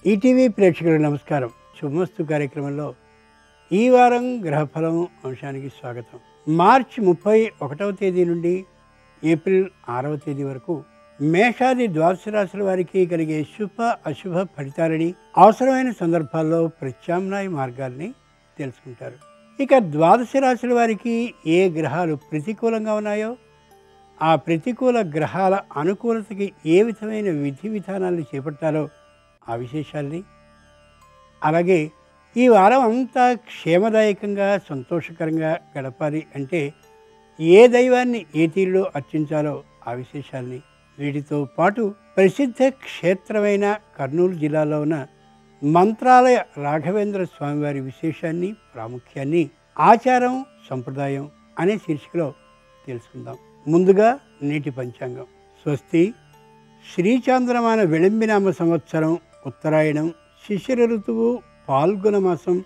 ETV ప్రేక్షకులకు నమస్కారం. శుభమస్తు కార్యక్రమంలో ఈ వారం గ్రహఫలం అంశానికి స్వాగతం. మార్చి 31వ తేదీ నుండి ఏప్రిల్ 6వ తేదీ వరకు మేషాది ద్వాదశ రాశుల వారికి కలిగే శుభ అశుభ ఫలితాలని, అవసరమైన సందర్భాల్లో ప్రత్యామ్నాయ మార్గాల్ని తెలుసుకుంటారు. ఇక ద్వాదశ రాశుల వారికి ఏ గ్రహాలు ప్రతికూలంగా ఉన్నాయో ఆ ప్రతికూల గ్రహాల అనుకూలతకి ఏ విధమైన విధి విధానాలను చేపట్టాలో ఆ విశేషాల్ని, అలాగే ఈ వారం అంతా క్షేమదాయకంగా సంతోషకరంగా గడపాలి అంటే ఏ దైవాన్ని ఏ తీరులో అర్చించాలో ఆ విశేషాల్ని, వీటితో పాటు ప్రసిద్ధ క్షేత్రమైన కర్నూలు జిల్లాలో ఉన్న మంత్రాలయ రాఘవేంద్ర స్వామివారి విశేషాన్ని, ప్రాముఖ్యాన్ని, ఆచారం సంప్రదాయం అనే శీర్షికలో తెలుసుకుందాం. ముందుగా నేటి పంచాంగం. స్వస్తి శ్రీచాంద్రమాన విళంబినామ సంవత్సరం ఉత్తరాయణం, శిశిర ఋతువు, పాల్గొన మాసం,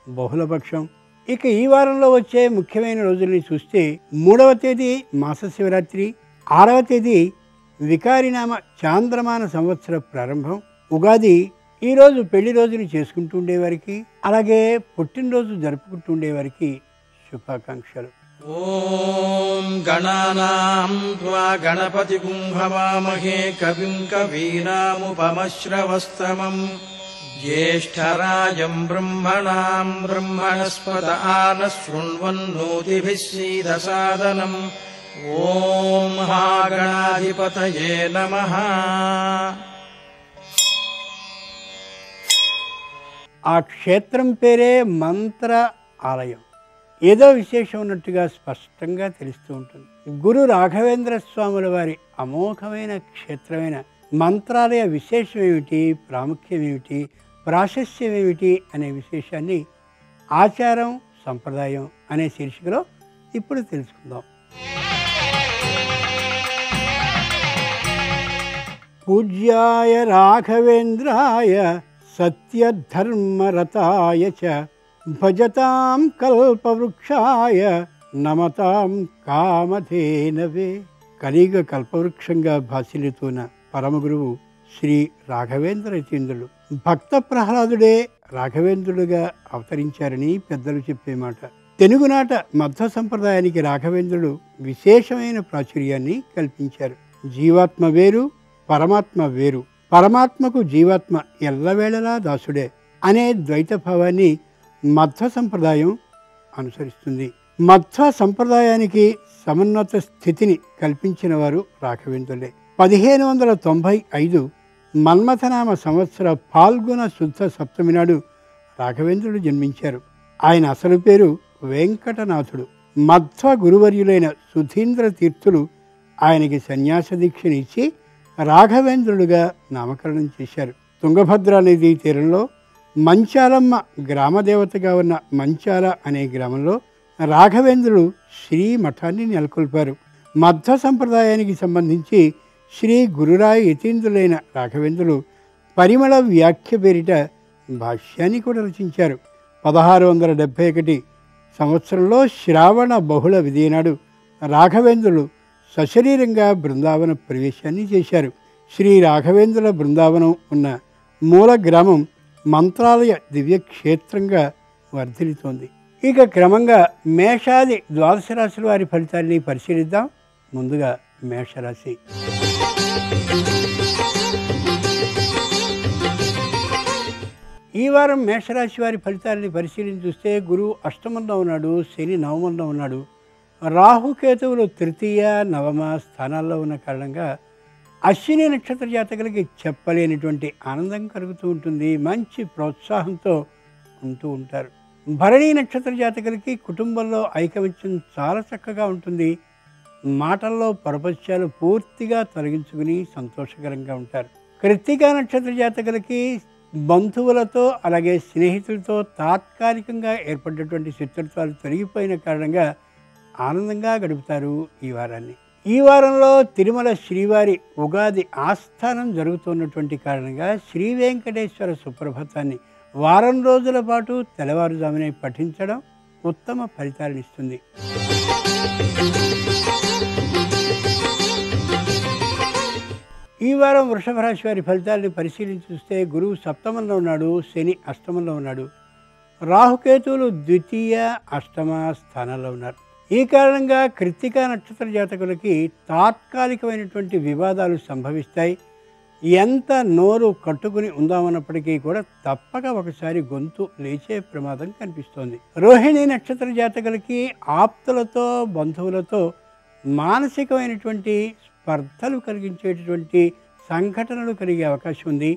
బహుళపక్షం. ఇక ఈ వారంలో వచ్చే ముఖ్యమైన రోజుల్ని చూస్తే 3వ తేదీ మాస శివరాత్రి, 6వ తేదీ వికారినామ చాంద్రమాన సంవత్సర ప్రారంభం, ఉగాది. ఈరోజు పెళ్లి రోజుని చేసుకుంటూ ఉండేవారికి, అలాగే పుట్టినరోజు జరుపుకుంటూ ఉండేవారికి శుభాకాంక్షలు. ఓం గణానాం త్వా గణపతిగుం హవామహే కవిం కవీనాముపమశ్రవస్తమం జ్యేష్ఠరాజం బ్రహ్మణాం బ్రహ్మణస్పత ఆనః శృణ్వన్నోతిభిः సీదసాదనం. ఓం మహాగణాధిపతయే నమః. ఆ క్షేత్రం పేరే మంత్ర ఆలయం. ఏదో విశేషం ఉన్నట్టుగా స్పష్టంగా తెలుస్తూ ఉంటుంది. గురు రాఘవేంద్ర స్వాముల వారి అమోఘమైన క్షేత్రమైన మంత్రాలయ విశేషం ఏమిటి, ప్రాముఖ్యం ఏమిటి, ప్రాశస్యం ఏమిటి అనే విశేషాన్ని ఆచారం సంప్రదాయం అనే శీర్షికలో ఇప్పుడు తెలుసుకుందాం. పూజ్యాయ రాఘవేంద్రాయ సత్యధర్మరతాయ చ భజతాం కల్పవృక్షాయ నమతాం కామధేనవే. కలియుగ కల్పవృక్షంగా భాసిల్లుతున్న పరమగురువు శ్రీ రాఘవేంద్ర యతీంద్రులు. భక్త ప్రహ్లాదుడే రాఘవేంద్రుడుగా అవతరించారని పెద్దలు చెప్పే మాట. తెలుగునాట మధ్వ సంప్రదాయానికి రాఘవేంద్రుడు విశేషమైన ప్రాచుర్యాన్ని కల్పించారు. జీవాత్మ వేరు, పరమాత్మ వేరు, పరమాత్మకు జీవాత్మ ఎల్లవేళలా దాసుడే అనే ద్వైత భావాన్ని మధ్వ సంప్రదాయం అనుసరిస్తుంది. మధ్వ సంప్రదాయానికి సమున్నత స్థితిని కల్పించిన వారు రాఘవేంద్రులే. 1595 మన్మథనామ సంవత్సర పాల్గొన శుద్ధ సప్తమి నాడు రాఘవేంద్రుడు జన్మించారు. ఆయన అసలు పేరు వెంకటనాథుడు. మధ్వ గురువర్యులైన సుధీంద్ర తీర్థులు ఆయనకి సన్యాస దీక్షనిచ్చి రాఘవేంద్రుడుగా నామకరణం చేశారు. తుంగభద్ర నదీ తీరంలో మంచాలమ్మ గ్రామదేవతగా ఉన్న మంచాల అనే గ్రామంలో రాఘవేంద్రుడు శ్రీ మఠాన్ని నెలకొల్పారు. మధ్వ సంప్రదాయానికి సంబంధించి శ్రీ గురురాయ యతీంద్రులైన రాఘవేంద్రులు పరిమళ వ్యాఖ్య పేరిట భాష్యాన్ని కూడా రచించారు. 1671 సంవత్సరంలో శ్రావణ బహుళ విధినాడు రాఘవేంద్రులు సశరీరంగా బృందావన ప్రవేశాన్ని చేశారు. శ్రీ రాఘవేంద్రుల బృందావనం ఉన్న మూల గ్రామం మంత్రాలయ దివ్యక్షేత్రంగా వర్ధిల్లుతోంది. ఇక క్రమంగా మేషాది ద్వాదశ రాశుల వారి ఫలితాన్ని పరిశీలిద్దాం. ముందుగా మేషరాశి. ఈ వారం మేషరాశి వారి ఫలితాలని పరిశీలించి చూస్తే గురువు అష్టమంలో ఉన్నాడు, శని నవమంలో ఉన్నాడు, రాహుకేతువులు తృతీయ నవమ స్థానాల్లో ఉన్న కారణంగా అశ్విని నక్షత్ర జాతకులకి చెప్పలేనటువంటి ఆనందం కలుగుతూ ఉంటుంది. మంచి ప్రోత్సాహంతో ఉంటూ ఉంటారు. భరణి నక్షత్ర జాతకులకి కుటుంబంలో ఐకమత్యం చాలా చక్కగా ఉంటుంది. మాటల్లో పొరపత్యాలు పూర్తిగా తొలగించుకుని సంతోషకరంగా ఉంటారు. కృత్తికా నక్షత్ర జాతకులకి బంధువులతో అలాగే స్నేహితులతో తాత్కాలికంగా ఏర్పడినటువంటి శత్రుత్వాలు తొలగిపోయిన కారణంగా ఆనందంగా గడుపుతారు ఈ వారాన్ని. ఈ వారంలో తిరుమల శ్రీవారి ఉగాది ఆస్థానం జరుగుతున్నటువంటి కారణంగా శ్రీ వెంకటేశ్వర సుప్రభాతాన్ని వారం రోజుల పాటు తెల్లవారుజామునే పఠించడం ఉత్తమ ఫలితాలను ఇస్తుంది. ఈ వారం వృషభ రాశి వారి ఫలితాలను పరిశీలించి చూస్తే గురువు సప్తమంలో ఉన్నాడు, శని అష్టమంలో ఉన్నాడు, రాహుకేతువులు ద్వితీయ అష్టమ స్థానాల్లో ఉన్నారు. ఈ కారణంగా కృత్తికా నక్షత్ర జాతకులకి తాత్కాలికమైనటువంటి వివాదాలు సంభవిస్తాయి. ఎంత నోరు కట్టుకుని ఉందామన్నప్పటికీ కూడా తప్పక ఒకసారి గొంతు లేచే ప్రమాదం కనిపిస్తోంది. రోహిణి నక్షత్ర జాతకులకి ఆప్తులతో బంధువులతో మానసికమైనటువంటి స్పర్ధలు కలిగించేటటువంటి సంఘటనలు కలిగే అవకాశం ఉంది.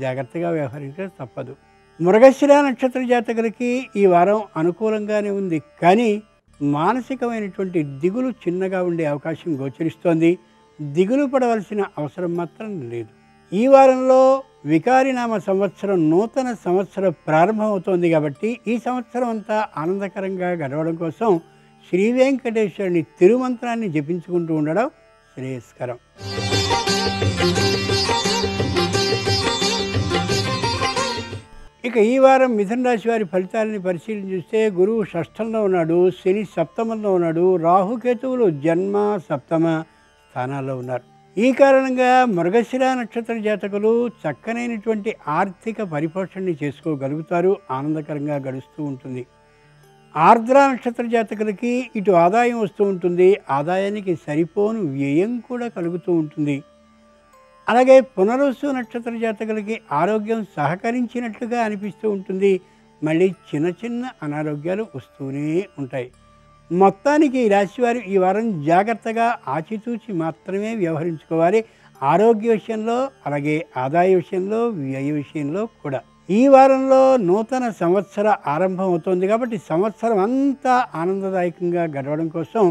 జాగ్రత్తగా వ్యవహరించడం తప్పదు. మృగశిర నక్షత్ర జాతకులకి ఈ వారం అనుకూలంగానే ఉంది, కానీ మానసికమైనటువంటి దిగులు చిన్నగా ఉండే అవకాశం గోచరిస్తోంది. దిగులు పడవలసిన అవసరం మాత్రం లేదు. ఈ వారంలో వికారినామ సంవత్సరం నూతన సంవత్సరం ప్రారంభమవుతోంది కాబట్టి ఈ సంవత్సరం అంతా ఆనందకరంగా గడవడం కోసం శ్రీ వెంకటేశ్వరుని తిరుమంత్రాన్ని జపించుకుంటూ ఉండడం శ్రేయస్కరం. ఇక ఈ వారం మిథున రాశి వారి ఫలితాలని పరిశీలన చూస్తే గురువు షష్ఠంలో ఉన్నాడు, శని సప్తమంలో ఉన్నాడు, రాహుకేతువులు జన్మ సప్తమ స్థానాల్లో ఉన్నారు. ఈ కారణంగా మృగశిర నక్షత్ర జాతకులు చక్కనైనటువంటి ఆర్థిక పరిపోషణని చేసుకోగలుగుతారు. ఆనందకరంగా గడుస్తూ ఉంటుంది. ఆర్ద్ర నక్షత్ర జాతకులకి ఇటు ఆదాయం వస్తూ ఉంటుంది, ఆదాయానికి సరిపోను వ్యయం కూడా కలుగుతూ ఉంటుంది. అలాగే పునరుసు నక్షత్ర జాతకులకి ఆరోగ్యం సహకరించినట్లుగా అనిపిస్తూ ఉంటుంది. మళ్ళీ చిన్న చిన్న అనారోగ్యాలు వస్తూనే ఉంటాయి. మొత్తానికి ఈ రాశివారు ఈ వారం జాగ్రత్తగా ఆచితూచి మాత్రమే వ్యవహరించుకోవాలి. ఆరోగ్య విషయంలో, అలాగే ఆదాయ విషయంలో, వ్యయ విషయంలో కూడా. ఈ వారంలో నూతన సంవత్సర ఆరంభం అవుతుంది కాబట్టి సంవత్సరం అంతా ఆనందదాయకంగా గడవడం కోసం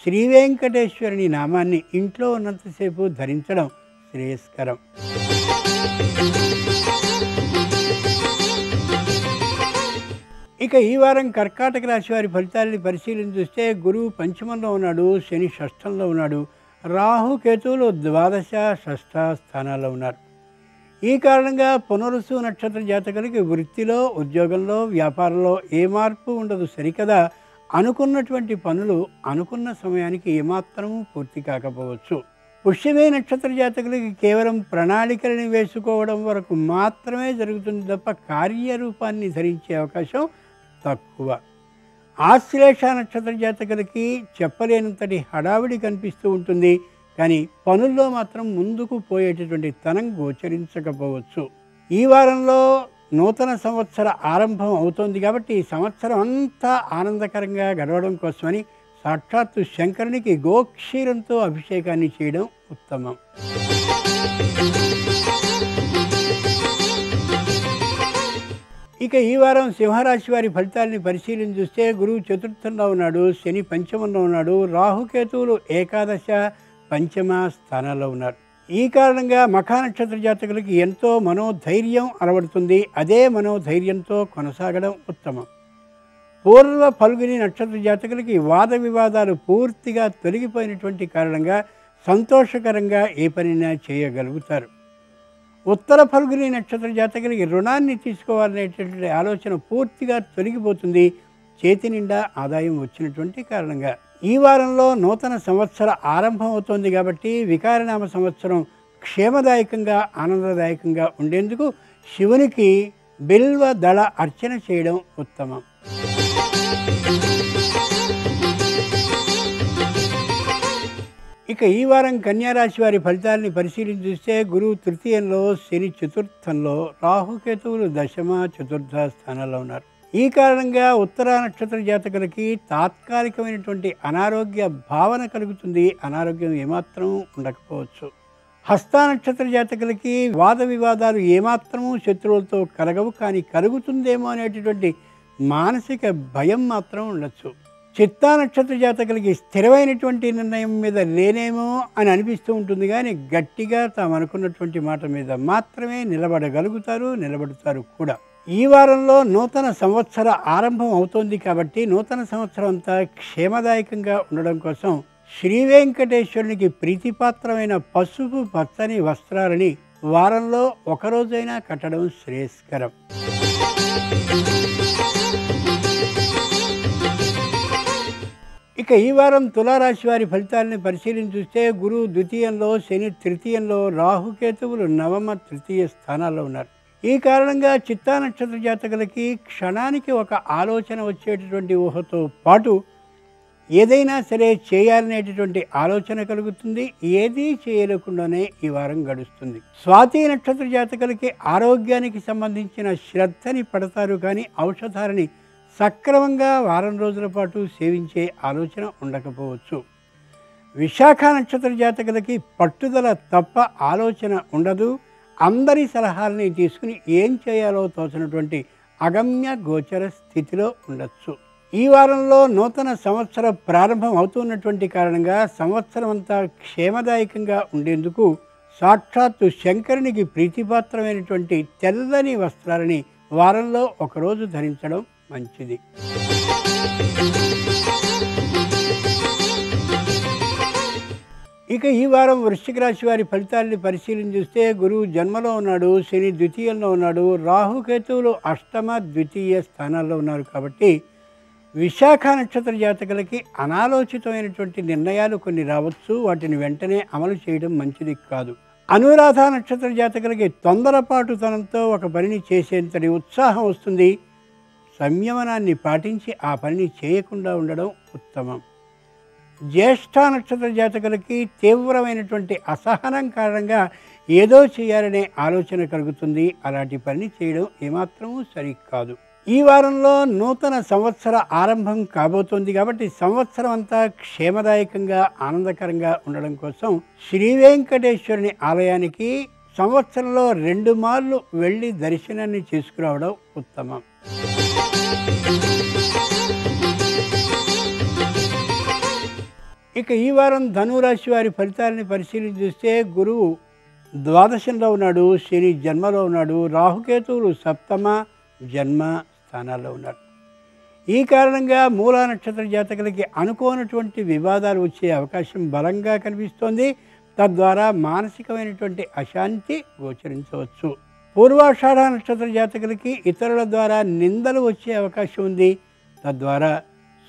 శ్రీ వెంకటేశ్వరుని నామాన్ని ఇంట్లో ఉన్నంతసేపు ధరించడం శ్రేయస్కరం. ఇక ఈ వారం కర్కాటక రాశి వారి ఫలితాలని పరిశీలన చూస్తే గురువు పంచమంలో ఉన్నాడు, శని షష్ఠంలో ఉన్నాడు, రాహు కేతువులు ద్వాదశ షష్ఠ స్థానాల్లో ఉన్నారు. ఈ కారణంగా పునరుసు నక్షత్ర జాతకులకి వృత్తిలో, ఉద్యోగంలో, వ్యాపారంలో ఏ మార్పు ఉండదు. సరికదా అనుకున్నటువంటి పనులు అనుకున్న సమయానికి ఏమాత్రము పూర్తి కాకపోవచ్చు. పుష్యమే నక్షత్ర జాతకులకి కేవలం ప్రణాళికలను వేసుకోవడం వరకు మాత్రమే జరుగుతుంది తప్ప కార్యరూపాన్ని ధరించే అవకాశం తక్కువ. ఆశ్లేష నక్షత్ర జాతకులకి చెప్పలేనంతటి హడావిడి కనిపిస్తూ ఉంటుంది, కానీ పనుల్లో మాత్రం ముందుకు పోయేటటువంటి తనం గోచరించకపోవచ్చు. ఈ వారంలో నూతన సంవత్సర ఆరంభం అవుతోంది కాబట్టి ఈ సంవత్సరం అంతా ఆనందకరంగా గడవడం కోసమని సాక్షాత్తు శంకరునికి గోక్షీరంతో అభిషేకాన్ని చేయడం ఉత్తమం. ఇక ఈ వారం సింహరాశి వారి ఫలితాలని పరిశీలన చూస్తే గురువు చతుర్థంలో ఉన్నాడు, శని పంచమంలో ఉన్నాడు, రాహుకేతువులు ఏకాదశ పంచమ స్థానాల్లో ఉన్నారు. ఈ కారణంగా మఖా నక్షత్ర జాతకులకి ఎంతో మనోధైర్యం అలవడుతుంది. అదే మనోధైర్యంతో కొనసాగడం ఉత్తమం. పూర్వ ఫల్గుని నక్షత్ర జాతకులకి వాద వివాదాలు పూర్తిగా తొలగిపోయినటువంటి కారణంగా సంతోషకరంగా ఏ పనినా చేయగలుగుతారు. ఉత్తర ఫల్గుని నక్షత్ర జాతకులకి రుణాన్ని తీసుకోవాలనేటటువంటి ఆలోచన పూర్తిగా తొలగిపోతుంది. చేతి నిండా ఆదాయం వచ్చినటువంటి కారణంగా ఈ వారంలో నూతన సంవత్సర ఆరంభం అవుతోంది కాబట్టి వికారనామ సంవత్సరం క్షేమదాయకంగా ఆనందదాయకంగా ఉండేందుకు శివునికి బిల్వ దళ అర్చన చేయడం ఉత్తమం. ఇక ఈ వారం కన్యారాశి వారి ఫలితాలని పరిశీలించి చూస్తే గురువు తృతీయంలో, శని చతుర్థంలో, రాహుకేతువులు దశమ చతుర్థ స్థానాల్లో ఉన్నారు. ఈ కారణంగా ఉత్తర నక్షత్ర జాతకులకి తాత్కాలికమైనటువంటి అనారోగ్య భావన కలుగుతుంది. అనారోగ్యం ఏమాత్రం ఉండకపోవచ్చు. హస్త నక్షత్ర జాతకులకి వాద వివాదాలు ఏమాత్రము శత్రువులతో కలగవు, కానీ కలుగుతుందేమో అనేటటువంటి మానసిక భయం మాత్రం ఉండొచ్చు. చిత్తా నక్షత్ర జాతకులకి స్థిరమైనటువంటి నిర్ణయం మీద లేనేమో అని అనిపిస్తూ ఉంటుంది, కానీ గట్టిగా తాము అనుకున్నటువంటి మాట మీద మాత్రమే నిలబడతారు కూడా. ఈ వారంలో నూతన సంవత్సర ఆరంభం అవుతోంది కాబట్టి నూతన సంవత్సరం అంతా క్షేమదాయకంగా ఉండడం కోసం శ్రీ వెంకటేశ్వరునికి ప్రీతిపాత్రమైన పసుపు పచ్చని వస్త్రాలని వారంలో ఒకరోజైనా కట్టడం శ్రేయస్కరం. ఇక ఇక ఈ వారం తులారాశి వారి ఫలితాలని పరిశీలించి చూస్తే గురువు ద్వితీయంలో, శని తృతీయంలో, రాహుకేతువులు నవమ తృతీయ స్థానాల్లో ఉన్నారు. ఈ కారణంగా చిత్తా నక్షత్ర జాతకులకి క్షణానికి ఒక ఆలోచన వచ్చేటటువంటి ఊహతో పాటు ఏదైనా సరే చేయాలనేటటువంటి ఆలోచన కలుగుతుంది. ఏదీ చేయలేకుండానే ఈ వారం గడుస్తుంది. స్వాతి నక్షత్ర జాతకులకి ఆరోగ్యానికి సంబంధించిన శ్రద్ధని పడతారు, కానీ ఔషధాలని సక్రమంగా వారం రోజుల పాటు సేవించే ఆలోచన ఉండకపోవచ్చు. విశాఖ నక్షత్ర జాతకులకి పట్టుదల తప్ప ఆలోచన ఉండదు. అందరి సలహాలని తీసుకుని ఏం చేయాలో తోచినటువంటి అగమ్య గోచర స్థితిలో ఉండొచ్చు. ఈ వారంలో నూతన సంవత్సర ప్రారంభం అవుతున్నటువంటి కారణంగా సంవత్సరం అంతా క్షేమదాయకంగా ఉండేందుకు సాక్షాత్తు శంకరునికి ప్రీతిపాత్రమైనటువంటి తెల్లని వస్త్రాలని వారంలో ఒకరోజు ధరించడం మంచిది. ఇక ఈ వారం వృశ్చిక రాశి వారి ఫలితాలని పరిశీలన చూస్తే గురువు జన్మలో ఉన్నాడు, శని ద్వితీయంలో ఉన్నాడు, రాహుకేతువులు అష్టమ ద్వితీయ స్థానాల్లో ఉన్నారు. కాబట్టి విశాఖ నక్షత్ర జాతకులకి అనాలోచితమైనటువంటి నిర్ణయాలు కొన్ని రావచ్చు. వాటిని వెంటనే అమలు చేయడం మంచిది కాదు. అనురాధ నక్షత్ర జాతకులకి తొందరపాటుతనంతో ఒక పనిని చేసేంతటి ఉత్సాహం వస్తుంది. సంయమనాన్ని పాటించి ఆ పనిని చేయకుండా ఉండడం ఉత్తమం. జ్యేష్ఠ నక్షత్ర జాతకులకి తీవ్రమైనటువంటి అసహనం కారణంగా ఏదో చేయాలనే ఆలోచన కలుగుతుంది. అలాంటి పనిని చేయడం ఏమాత్రమూ సరికాదు. ఈ వారంలో నూతన సంవత్సర ఆరంభం కాబోతోంది. కాబట్టి సంవత్సరం అంతా క్షేమదాయకంగా ఆనందకరంగా ఉండడం కోసం శ్రీ వెంకటేశ్వరుని ఆలయానికి సంవత్సరంలో 2 మార్లు వెళ్ళి దర్శనాన్ని చేసుకురావడం ఉత్తమం. ఇక ఈ వారం ధనురాశి వారి ఫలితాలని పరిశీలించి చూస్తే గురువు ద్వాదశంలో ఉన్నాడు, శని జన్మలో ఉన్నాడు, రాహుకేతువులు సప్తమ జన్మ స్థానాల్లో ఉన్నారు. ఈ కారణంగా మూలా నక్షత్ర జాతకులకి అనుకోనటువంటి వివాదాలు వచ్చే అవకాశం బలంగా కనిపిస్తోంది. తద్వారా మానసికమైనటువంటి అశాంతి గోచరించవచ్చు. పూర్వాషాఢ నక్షత్ర జాతకులకి ఇతరుల ద్వారా నిందలు వచ్చే అవకాశం ఉంది. తద్వారా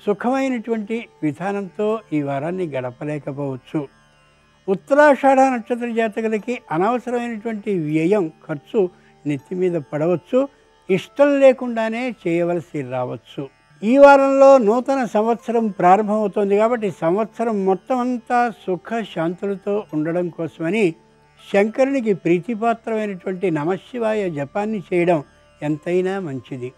సుఖమైనటువంటి విధానంతో ఈ వారాన్ని గడపలేకపోవచ్చు. ఉత్తరాషాఢ నక్షత్ర జాతకులకి అనవసరమైనటువంటి వ్యయం, ఖర్చు నెత్తి మీద పడవచ్చు. ఇష్టం లేకుండానే చేయవలసి రావచ్చు. ఈ వారంలో నూతన సంవత్సరం ప్రారంభమవుతోంది. కాబట్టి సంవత్సరం మొత్తం అంతా సుఖ శాంతులతో ఉండడం కోసమని శంకరునికి ప్రీతిపాత్రమైనటువంటి నమశివాయ జపాన్ని చేయడం ఎంతైనా మంచిది.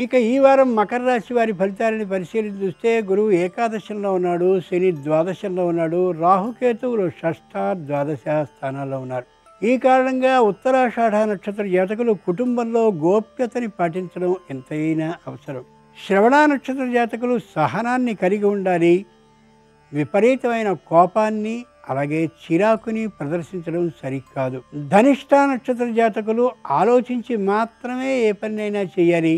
ఇక ఈ వారం మకర రాశి వారి ఫలితాలని పరిశీలించి చూస్తే గురువు ఏకాదశంలో ఉన్నాడు, శని ద్వాదశంలో ఉన్నాడు, రాహుకేతువులు షష్ఠ ద్వాదశ స్థానాల్లో ఉన్నారు. ఈ కారణంగా ఉత్తరాషాఢ నక్షత్ర జాతకులు కుటుంబంలో గోప్యతని పాటించడం ఎంతైనా అవసరం. శ్రవణ నక్షత్ర జాతకులు సహనాన్ని కలిగి ఉండాలి. విపరీతమైన కోపాన్ని అలాగే చిరాకుని ప్రదర్శించడం సరికాదు. ధనిష్ఠ నక్షత్ర జాతకులు ఆలోచించి మాత్రమే ఏ పనినైనా చేయాలి.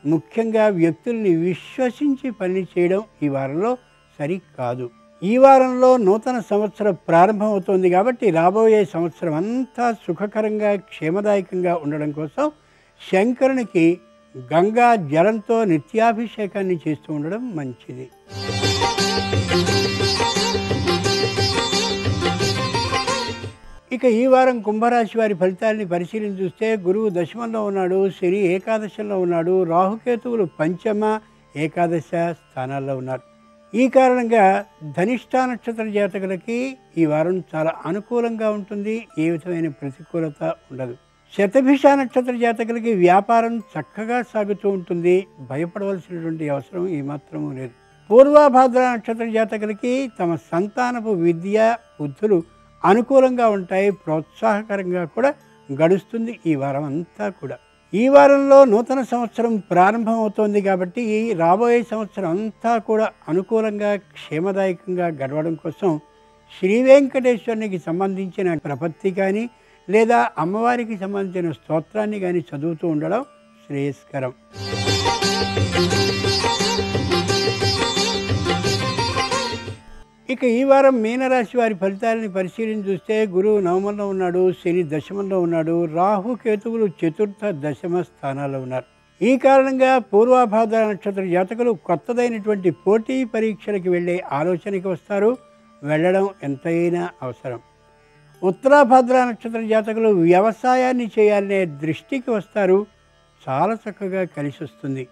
ముఖ్యంగా వ్యక్తుల్ని విశ్వసించి పని చేయడం ఈ వారంలో సరికాదు. ఈ వారంలో నూతన సంవత్సరం ప్రారంభమవుతోంది. కాబట్టి రాబోయే సంవత్సరం అంతా సుఖకరంగా క్షేమదాయకంగా ఉండడం కోసం శంకరునికి గంగా జలంతో నిత్యాభిషేకాన్ని చేస్తూ ఉండడం మంచిది. ఇక ఈ వారం కుంభరాశి వారి ఫలితాలని పరిశీలించి చూస్తే గురువు దశమంలో ఉన్నాడు, శని ఏకాదశంలో ఉన్నాడు, రాహుకేతువులు పంచమ ఏకాదశ స్థానాల్లో ఉన్నారు. ఈ కారణంగా ధనిష్ఠ నక్షత్ర జాతకులకి ఈ వారం చాలా అనుకూలంగా ఉంటుంది. ఏ విధమైన ప్రతికూలత ఉండదు. శతభిష నక్షత్ర జాతకులకి వ్యాపారం చక్కగా సాగుతూ ఉంటుంది. భయపడవలసినటువంటి అవసరం ఏమాత్రమూ లేదు. పూర్వభాద్ర నక్షత్ర జాతకులకి తమ సంతానపు విద్య బుద్ధులు అనుకూలంగా ఉంటాయి. ప్రోత్సాహకరంగా కూడా గడుస్తుంది ఈ వారం అంతా కూడా. ఈ వారంలో నూతన సంవత్సరం ప్రారంభమవుతోంది. కాబట్టి రాబోయే సంవత్సరం అంతా కూడా అనుకూలంగా క్షేమదాయకంగా గడవడం కోసం శ్రీ వెంకటేశ్వరునికి సంబంధించిన ప్రపత్తి కానీ లేదా అమ్మవారికి సంబంధించిన స్తోత్రాన్ని కానీ చదువుతూ ఉండడం శ్రేయస్కరం. ఇక ఈ వారం మీనరాశి వారి ఫలితాలని పరిశీలించి చూస్తే గురువు నవమంలో ఉన్నాడు, శని దశమంలో ఉన్నాడు, రాహుకేతువులు చతుర్థ దశమ స్థానాల్లో ఉన్నారు. ఈ కారణంగా పూర్వాభాద్ర నక్షత్ర జాతకులు కొత్తదైనటువంటి పోటీ పరీక్షలకు వెళ్ళే ఆలోచనకి వస్తారు. వెళ్ళడం ఎంతైనా అవసరం. ఉత్తరాభాద్ర నక్షత్ర జాతకులు వ్యవసాయాన్ని చేయాలనే దృష్టికి వస్తారు. చాలా చక్కగా కలిసి వస్తుంది.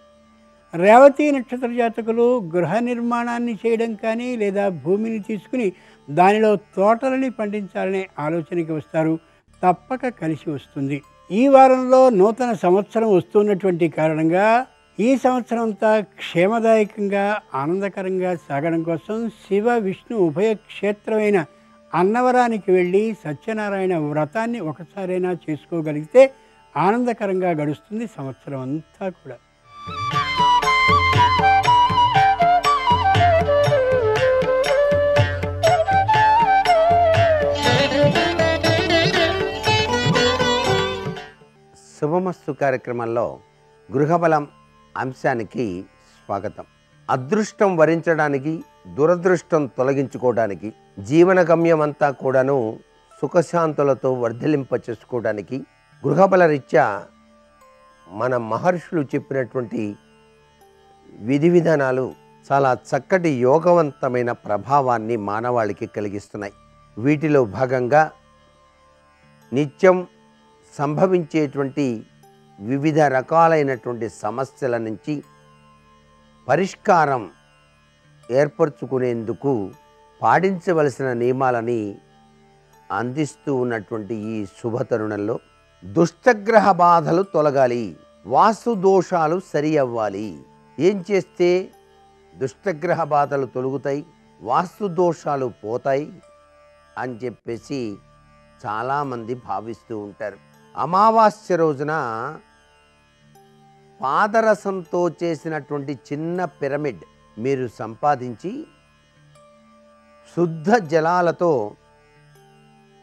రేవతి నక్షత్ర జాతకులు గృహ నిర్మాణాన్ని చేయడం కానీ లేదా భూమిని తీసుకుని దానిలో తోటలని పండించాలనే ఆలోచనకి వస్తారు. తప్పక కలిసి వస్తుంది. ఈ వారంలో నూతన సంవత్సరం వస్తున్నటువంటి కారణంగా ఈ సంవత్సరం అంతా క్షేమదాయకంగా ఆనందకరంగా సాగడం కోసం శివ విష్ణు ఉభయ క్షేత్రమైన అన్నవరానికి వెళ్ళి సత్యనారాయణ వ్రతాన్ని ఒకసారైనా చేసుకోగలిగితే ఆనందకరంగా గడుస్తుంది సంవత్సరం అంతా కూడా. శుభమస్తు కార్యక్రమంలో గృహబలం అంశానికి స్వాగతం. అదృష్టం వరించడానికి, దురదృష్టం తొలగించుకోవడానికి, జీవన గమ్యం అంతా కూడాను సుఖశాంతులతో వర్ధిలింప చేసుకోవడానికి గృహబల రీత్యా మన మహర్షులు చెప్పినటువంటి విధి విధానాలు చాలా చక్కటి యోగవంతమైన ప్రభావాన్ని మానవాళికి కలిగిస్తున్నాయి. వీటిలో భాగంగా నిత్యం సంభవించేటువంటి వివిధ రకాలైనటువంటి సమస్యల నుంచి పరిష్కారం ఏర్పరచుకునేందుకు పాటించవలసిన నియమాలని అందిస్తూ ఉన్నటువంటి ఈ శుభతరుణంలో దుష్టగ్రహ బాధలు తొలగాలి, వాస్తు దోషాలు సరి అవ్వాలి. ఏం చేస్తే దుష్టగ్రహ బాధలు తొలగుతాయి, వాస్తు దోషాలు పోతాయి అని చెప్పేసి చాలామంది భావిస్తూ ఉంటారు. అమావాస్య రోజున పాదరసంతో చేసినటువంటి చిన్న పిరమిడ్ మీరు సంపాదించి శుద్ధ జలాలతో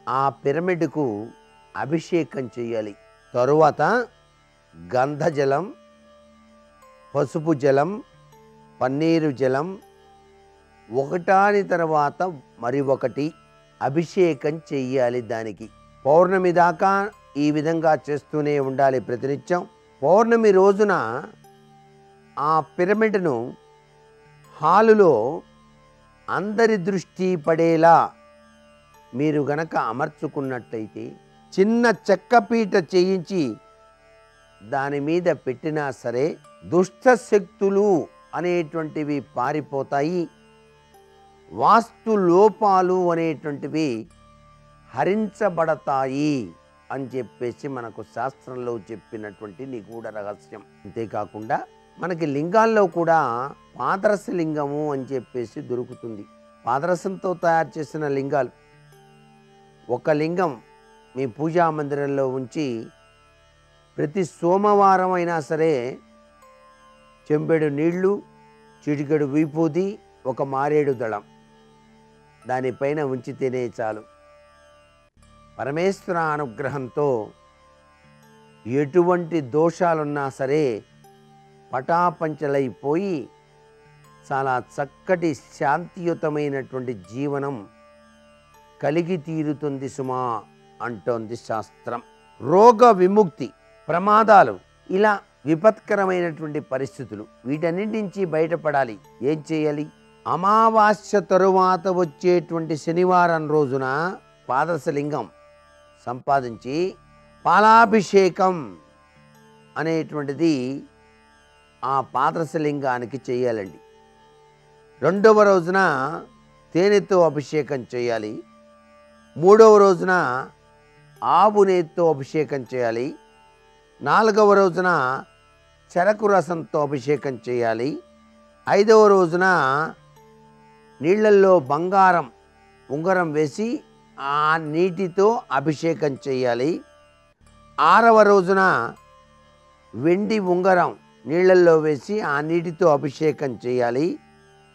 ఆ పిరమిడ్కు అభిషేకం చేయాలి. తరువాత గంధజలం, పసుపు జలం, పన్నీరు జలం ఒకటాని తర్వాత మరి ఒకటి అభిషేకం చెయ్యాలి. దానికి పౌర్ణమి దాకా ఈ విధంగా చేస్తూనే ఉండాలి ప్రతినిత్యం. పౌర్ణమి రోజున ఆ పిరమిడ్ను హాలులో అందరి దృష్టి పడేలా మీరు గనక అమర్చుకున్నట్టయితే చిన్న చెక్కపీట చేయించి దాని మీద పెట్టినా సరే దుష్ట శక్తులు అనేటువంటివి పారిపోతాయి, వాస్తు లోపాలు అనేటువంటివి హరించబడతాయి అని చెప్పేసి మనకు శాస్త్రంలో చెప్పినటువంటి నిగూఢ రహస్యం. అంతేకాకుండా మనకి లింగాల్లో కూడా పాదరస లింగము అని చెప్పేసి దొరుకుతుంది. పాదరసంతో తయారు చేసిన లింగాలు ఒక లింగం మీ పూజా మందిరంలో ఉంచి ప్రతి సోమవారం అయినా సరే చెంబెడు నీళ్లు, చిటికెడు విభూది, ఒక మారేడు దళం దానిపైన ఉంచితేనే చాలు. పరమేశ్వర అనుగ్రహంతో ఎటువంటి దోషాలున్నా సరే పటాపంచలైపోయి చాలా చక్కటి శాంతియుతమైనటువంటి జీవనం కలిగి తీరుతుంది సుమా అంటోంది శాస్త్రం. రోగ విముక్తి, ప్రమాదాలు, ఇలా విపత్కరమైనటువంటి పరిస్థితులు వీటన్నిటి నుంచి బయటపడాలి. ఏం చేయాలి? అమావాస్య తరువాత వచ్చేటువంటి శనివారం రోజున పాదరసలింగం సంపాదించి పాలాభిషేకం అనేటువంటిది ఆ పాదరసలింగానికి చేయాలండి. రెండవ రోజున తేనెతో అభిషేకం చేయాలి. మూడవ రోజున ఆవు నెయ్యితో అభిషేకం చేయాలి. నాలుగవ రోజున చెరకు రసంతో అభిషేకం చేయాలి. ఐదవ రోజున నీళ్ళల్లో బంగారం ఉంగరం వేసి ఆ నీటితో అభిషేకం చేయాలి. ఆరవ రోజున వెండి ఉంగరం నీళ్ళల్లో వేసి ఆ నీటితో అభిషేకం చేయాలి.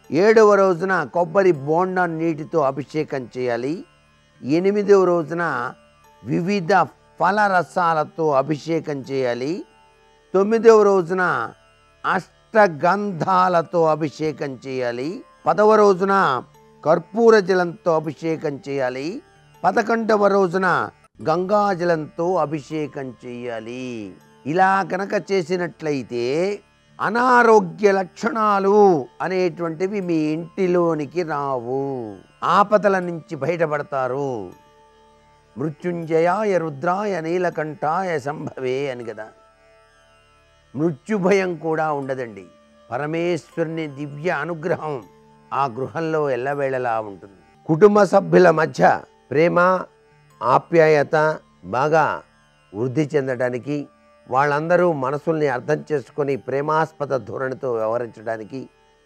ఏడవ రోజున కొబ్బరి బోండం నీటితో అభిషేకం చేయాలి. ఎనిమిదవ రోజున వివిధ ఫలరసాలతో అభిషేకం చేయాలి. తొమ్మిదవ రోజున అష్టగంధాలతో అభిషేకం చేయాలి. 10వ రోజున కర్పూర జలంతో అభిషేకం చేయాలి. 11వ రోజున గంగాజలంతో అభిషేకం చేయాలి. ఇలా కనుక చేసినట్లయితే అనారోగ్య లక్షణాలు అనేటువంటివి మీ ఇంటిలోనికి రావు, ఆపదల నుంచి బయటపడతారు. మృత్యుంజయాయ రుద్రాయ నీలకంఠాయ సంభవే అని కదా. మృత్యుభయం కూడా ఉండదండి. పరమేశ్వరుని దివ్య అనుగ్రహం ఆ గృహంలో ఎల్లవేళలా ఉంటుంది. కుటుంబ సభ్యుల మధ్య ప్రేమ ఆప్యాయత బాగా వృద్ధి చెందడానికి, వాళ్ళందరూ మనసుల్ని అర్థం చేసుకొని ప్రేమాస్పద ధోరణితో వ్యవహరించడానికి,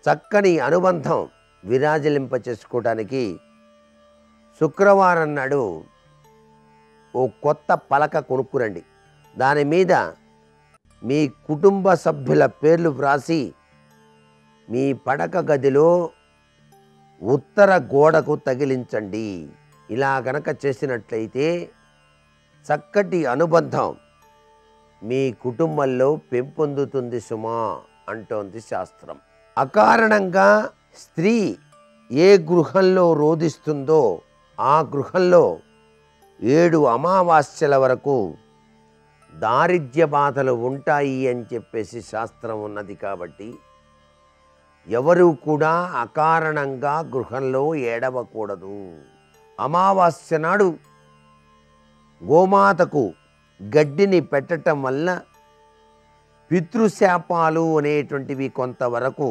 చక్కని అనుబంధం విరాజిలింప చేసుకోవడానికి శుక్రవారం నాడు ఓ కొత్త పలక కొనుక్కురండి. దాని మీద మీ కుటుంబ సభ్యుల పేర్లు వ్రాసి మీ పడక గదిలో ఉత్తర గోడకు తగిలించండి. ఇలా గనక చేసినట్లయితే చక్కటి అనుబంధం మీ కుటుంబంలో పెంపొందుతుంది సుమా అంటోంది శాస్త్రం. అకారణంగా స్త్రీ ఏ గృహంలో రోధిస్తుందో ఆ గృహంలో 7 అమావాస్యల వరకు దారిద్ర్య బాధలు ఉంటాయి అని చెప్పేసి శాస్త్రం ఉన్నది. కాబట్టి ఎవరు కూడా అకారణంగా గృహంలో ఏడవకూడదు. అమావాస్య నాడు గోమాతకు గడ్డిని పెట్టడం వల్ల పితృశాపాలు అనేటువంటివి కొంతవరకు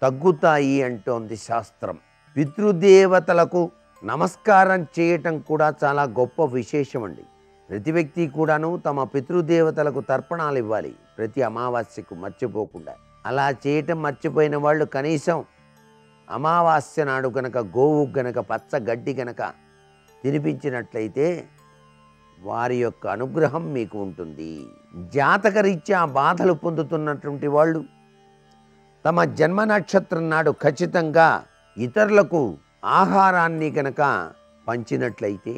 తగ్గుతాయి అంటోంది శాస్త్రం. పితృదేవతలకు నమస్కారం చేయటం కూడా చాలా గొప్ప విశేషం అండి. ప్రతి వ్యక్తి కూడాను తమ పితృదేవతలకు తర్పణాలు ఇవ్వాలి ప్రతి అమావాస్యకు మర్చిపోకుండా. అలా చేయటం మర్చిపోయిన వాళ్ళు కనీసం అమావాస్య నాడు గనక గోవు గనక పచ్చ గడ్డి గనక తినిపించినట్లయితే వారి యొక్క అనుగ్రహం మీకు ఉంటుంది. జాతకరీత్యా బాధలు పొందుతున్నటువంటి వాళ్ళు తమ జన్మ నక్షత్రం నాడు ఖచ్చితంగా ఇతరులకు ఆహారాన్ని కనుక పంచినట్లయితే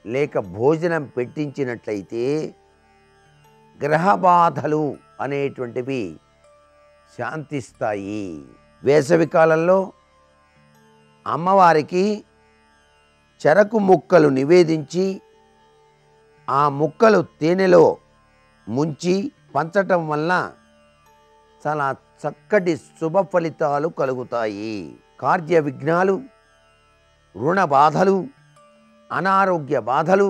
లేక భోజనం పెట్టించినట్లయితే గ్రహ బాధలు అనేటువంటివి శాంతిస్తాయి. వేసవి కాలంలో అమ్మవారికి చెరకు ముక్కలు నివేదించి ఆ ముక్కలు తేనెలో ముంచి పంచటం వల్ల చాలా చక్కటి శుభ ఫలితాలు కలుగుతాయి. కార్య విఘ్నాలు, రుణ బాధలు, అనారోగ్య బాధలు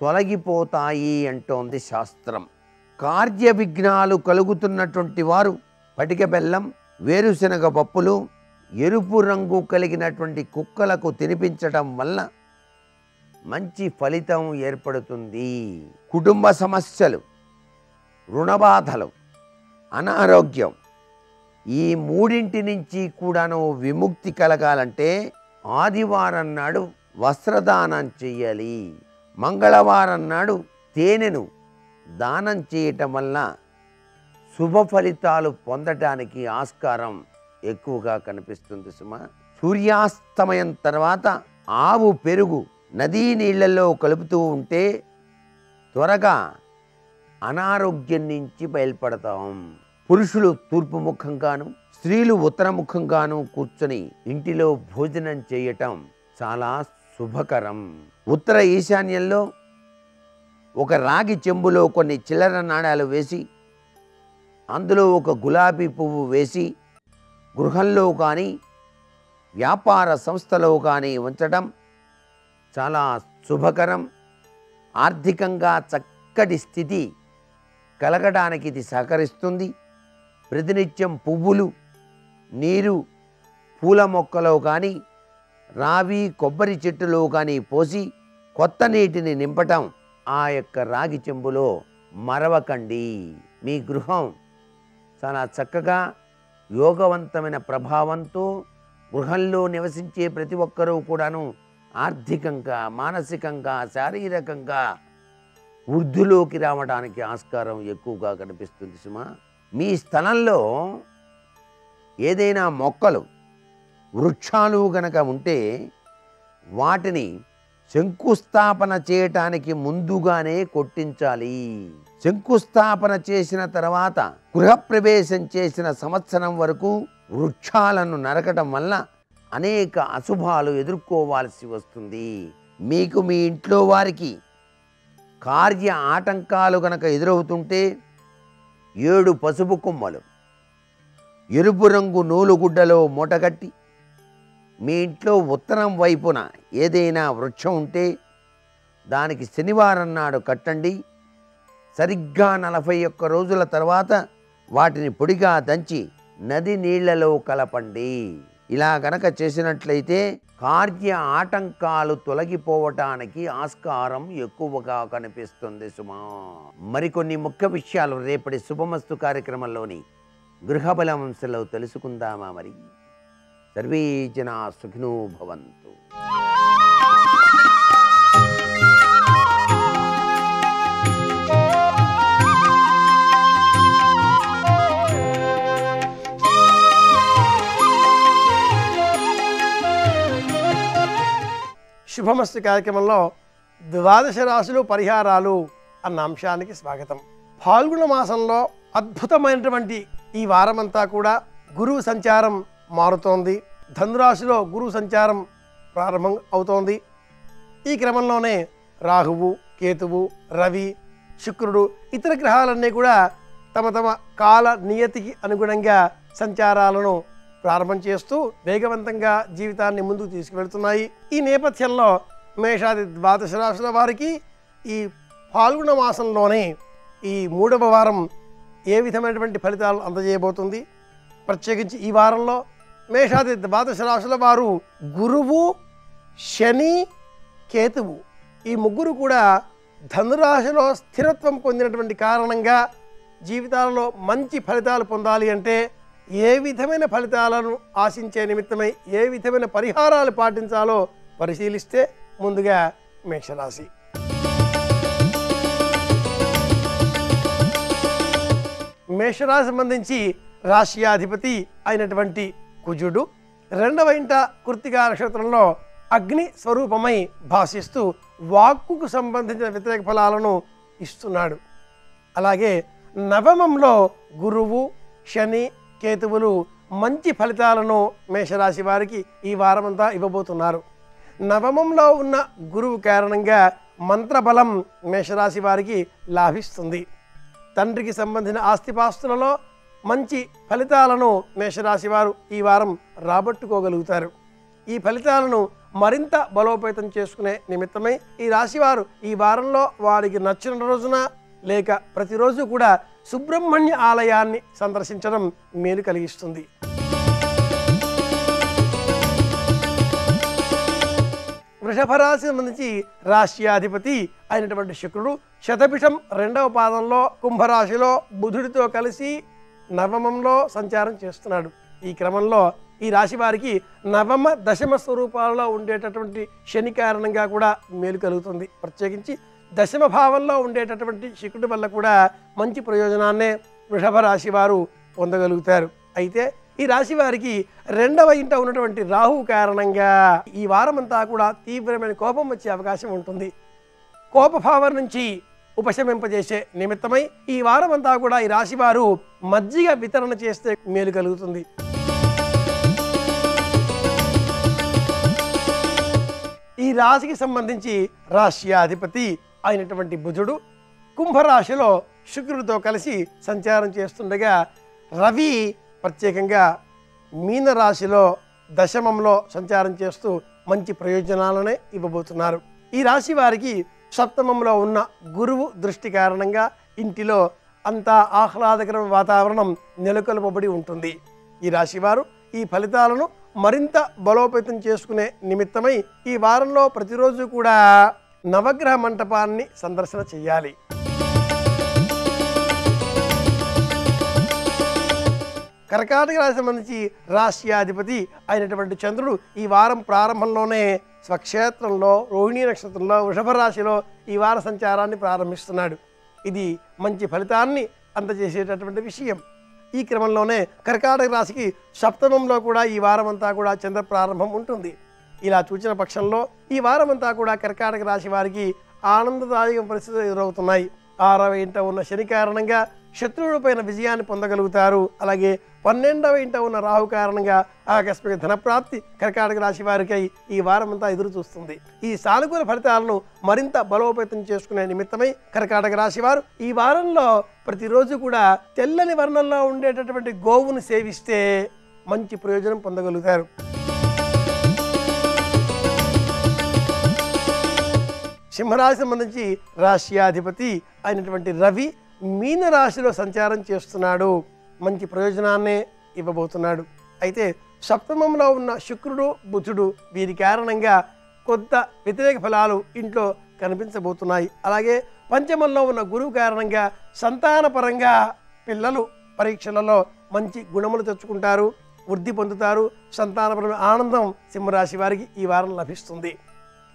తొలగిపోతాయి అంటోంది శాస్త్రం. కార్య విఘ్నాలు కలుగుతున్నటువంటి వారు పటిక బెల్లం, వేరుశనగ పప్పులు, ఎరుపు రంగు కలిగినటువంటి కుక్కలకు తినిపించటం వల్ల మంచి ఫలితం ఏర్పడుతుంది. కుటుంబ సమస్యలు, రుణబాధలు, అనారోగ్యం ఈ మూడింటి నుంచి కూడాను విముక్తి కలగాలంటే ఆదివారం నాడు వస్త్రదానం చెయ్యాలి. మంగళవారం నాడు తేనెను దానం చేయటం వల్ల శుభ ఫలితాలు పొందటానికి ఆస్కారం ఎక్కువగా కనిపిస్తుంది సుమా. సూర్యాస్తమయం తర్వాత ఆవు పెరుగు నదీ నీళ్లలో కలుపుతూ ఉంటే త్వరగా అనారోగ్యం నుంచి బయలుపడతాం. పురుషులు తూర్పు ముఖంగాను స్త్రీలు ఉత్తరముఖంగాను కూర్చొని ఇంటిలో భోజనం చేయటం చాలా శుభకరం. ఉత్తర ఈశాన్యంలో ఒక రాగి చెంబులో కొన్ని చిల్లర నాణాలు వేసి అందులో ఒక గులాబీ పువ్వు వేసి గృహంలో కానీ వ్యాపార సంస్థలో కానీ ఉంచడం చాలా శుభకరం. ఆర్థికంగా చక్కటి స్థితి కలగడానికి ఇది సహకరిస్తుంది. ప్రతినిత్యం పువ్వులు, నీరు పూల మొక్కలో కానీ రావి కొబ్బరి చెట్టులో కానీ పోసి కొత్త నీటిని నింపటం ఆ యొక్క రాగి చెంబులో మరవకండి. మీ గృహం చాలా చక్కగా యోగవంతమైన ప్రభావంతో గృహంలో నివసించే ప్రతి ఒక్కరూ కూడాను ఆర్థికంగా, మానసికంగా, శారీరకంగా వృద్ధిలోకి రావడానికి ఆస్కారం ఎక్కువగా కనిపిస్తుంది సుమా. మీ స్థలంలో ఏదైనా మొక్కలు, వృక్షాలు గనక ఉంటే వాటిని శంకుస్థాపన చేయటానికి ముందుగానే కొట్టించాలి. శంకుస్థాపన చేసిన తర్వాత గృహప్రవేశం చేసిన సంవత్సరం వరకు వృక్షాలను నరకటం వల్ల అనేక అశుభాలు ఎదుర్కోవాల్సి వస్తుంది. మీకు మీ ఇంట్లో వారికి కార్య ఆటంకాలు గనక ఎదురవుతుంటే 7 పసుపు కొమ్మలు ఎరుపు రంగు నూలుగుడ్డలో మూటగట్టి మీ ఇంట్లో ఉత్తరం వైపున ఏదైనా వృక్షం ఉంటే దానికి శనివారం నాడు కట్టండి. సరిగ్గా 41 రోజుల తర్వాత వాటిని పొడిగా దంచి నది నీళ్లలో కలపండి. ఇలా గనక చేసినట్లయితే కార్య ఆటంకాలు తొలగిపోవటానికి ఆస్కారం ఎక్కువగా కనిపిస్తుంది సుమా. మరికొన్ని ముఖ్య విషయాలు రేపటి శుభమస్తు కార్యక్రమంలోని గృహబలవంశంలో తెలుసుకుందామా? మరి సర్వే జనా సుఖినో భవంతు. శుభమస్తు కార్యక్రమంలో 12 రాశులు పరిహారాలు అన్న అంశానికి స్వాగతం. ఫాల్గుణ మాసంలో అద్భుతమైనటువంటి ఈ వారమంతా కూడా గురువు సంచారం మారుతోంది. ధనురాశిలో గురువు సంచారం ప్రారంభం అవుతోంది. ఈ క్రమంలోనే రాహువు, కేతువు, రవి, శుక్రుడు ఇతర గ్రహాలన్నీ కూడా తమ తమ కాల నియతికి అనుగుణంగా సంచారాలను ప్రారంభం చేస్తూ వేగవంతంగా జీవితాన్ని ముందుకు తీసుకువెళ్తున్నాయి. ఈ నేపథ్యంలో మేషాది 12 రాశుల వారికి ఈ ఫాల్గుణ మాసంలోనే ఈ 3వ వారం ఏ విధమైనటువంటి ఫలితాలు అందజేయబోతుంది? ప్రత్యేకించి ఈ వారంలో మేషాది 12 రాశుల వారు గురువు, శని, కేతువు ఈ ముగ్గురు కూడా ధనురాశిలో స్థిరత్వం పొందినటువంటి కారణంగా జీవితాలలో మంచి ఫలితాలు పొందాలి అంటే ఏ విధమైన ఫలితాలను ఆశించే నిమిత్తమై ఏ విధమైన పరిహారాలు పాటించాలో పరిశీలిస్తే ముందుగా మేషరాశి. మేషరాశి సంబంధించి రాశ్యాధిపతి అయినటువంటి కుజుడు 2వ ఇంట కృత్తికా నక్షత్రంలో అగ్ని స్వరూపమై భాషిస్తూ వాక్కుకు సంబంధించిన వ్యతిరేక ఫలాలను ఇస్తున్నాడు. అలాగే నవమంలో గురువు, శని, కేతువులు మంచి ఫలితాలను మేషరాశి వారికి ఈ వారమంతా ఇవ్వబోతున్నారు. నవమంలో ఉన్న గురువు కారణంగా మంత్రబలం మేషరాశి వారికి లాభిస్తుంది. తండ్రికి సంబంధించిన ఆస్తిపాస్తులలో మంచి ఫలితాలను మేషరాశి వారు ఈ వారం రాబట్టుకోగలుగుతారు. ఈ ఫలితాలను మరింత బలోపేతం చేసుకునే నిమిత్తమై ఈ రాశివారు ఈ వారంలో వారికి నచ్చిన రోజున లేక ప్రతిరోజు కూడా సుబ్రహ్మణ్య ఆలయాన్ని సందర్శించడం మేలు కలిగిస్తుంది. వృషభ రాశి సంబంధించి రాశ్యాధిపతి అయినటువంటి శుక్రుడు శతభిషం 2వ పాదంలో కుంభరాశిలో బుధుడితో కలిసి నవమంలో సంచారం చేస్తున్నాడు. ఈ క్రమంలో ఈ రాశి వారికి నవమ దశమ స్వరూపాలలో ఉండేటటువంటి శని కారణంగా కూడా మేలు కలుగుతుంది. ప్రత్యేకించి దశమ భావంలో ఉండేటటువంటి శుక్రుడి వల్ల కూడా మంచి ప్రయోజనాన్నే వృషభ రాశి వారు పొందగలుగుతారు. అయితే ఈ రాశి వారికి 2వ ఇంట ఉన్నటువంటి రాహు కారణంగా ఈ వారమంతా కూడా తీవ్రమైన కోపం వచ్చే అవకాశం ఉంటుంది. కోపభావం నుంచి ఉపశమింపజేసే నిమిత్తమై ఈ వారమంతా కూడా ఈ రాశి వారు మజ్జిగ వితరణ చేస్తే మేలు కలుగుతుంది. ఈ రాశికి సంబంధించి రాశ్యాధిపతి అయినటువంటి బుధుడు కుంభరాశిలో శుక్రుడితో కలిసి సంచారం చేస్తుండగా రవి ప్రత్యేకంగా మీనరాశిలో దశమంలో సంచారం చేస్తూ మంచి ప్రయోజనాలనే ఇవ్వబోతున్నారు. ఈ రాశి వారికి సప్తమంలో ఉన్న గురువు దృష్టి కారణంగా ఇంటిలో అంతా ఆహ్లాదకర వాతావరణం నెలకొల్పబడి ఉంటుంది. ఈ రాశివారు ఈ ఫలితాలను మరింత బలోపేతం చేసుకునే నిమిత్తమై ఈ వారంలో ప్రతిరోజు కూడా నవగ్రహ మంటపాన్ని సందర్శన చేయాలి. కర్కాటక రాశి సంబంధించి రాశ్యాధిపతి అయినటువంటి చంద్రుడు ఈ వారం ప్రారంభంలోనే స్వక్షేత్రంలో రోహిణీ నక్షత్రంలో వృషభ రాశిలో ఈ వార సంచారాన్ని ప్రారంభిస్తున్నాడు. ఇది మంచి ఫలితాన్ని అందజేసేటటువంటి విషయం. ఈ క్రమంలోనే కర్కాటక రాశికి సప్తమంలో కూడా ఈ వారమంతా కూడా చంద్ర ప్రారంభం ఉంటుంది. ఇలా చూచిన పక్షంలో ఈ వారమంతా కూడా కర్కాటక రాశి వారికి ఆనందదాయక పరిస్థితులు ఎదురవుతున్నాయి. 6వ ఇంట ఉన్న శని కారణంగా శత్రువుల పైన విజయాన్ని పొందగలుగుతారు. అలాగే 12వ ఇంట ఉన్న రాహు కారణంగా ఆకస్మిక ధనప్రాప్తి కర్కాటక రాశి వారికి ఈ వారం అంతా ఎదురు చూస్తుంది. ఈ సానుకూల ఫలితాలను మరింత బలోపేతం చేసుకునే నిమిత్తమై కర్కాటక రాశి వారు ఈ వారంలో ప్రతిరోజు కూడా తెల్లని వర్ణంలో ఉండేటటువంటి గోవును సేవిస్తే మంచి ప్రయోజనం పొందగలుగుతారు. సింహరాశి సంబంధించి రాశ్యాధిపతి అయినటువంటి రవి మీన రాశిలో సంచారం చేస్తున్నాడు. మంచి ప్రయోజనాన్నే ఇవ్వబోతున్నాడు. అయితే సప్తమంలో ఉన్న శుక్రుడు బుధుడు వీరి కారణంగా కొంత వ్యతిరేక ఫలాలు ఇంట్లో కనిపించబోతున్నాయి. అలాగే పంచమంలో ఉన్న గురువు కారణంగా సంతానపరంగా పిల్లలు పరీక్షలలో మంచి గుణములు తెచ్చుకుంటారు, వృద్ధి పొందుతారు. సంతానపరమైన ఆనందం సింహరాశి వారికి ఈ వారం లభిస్తుంది.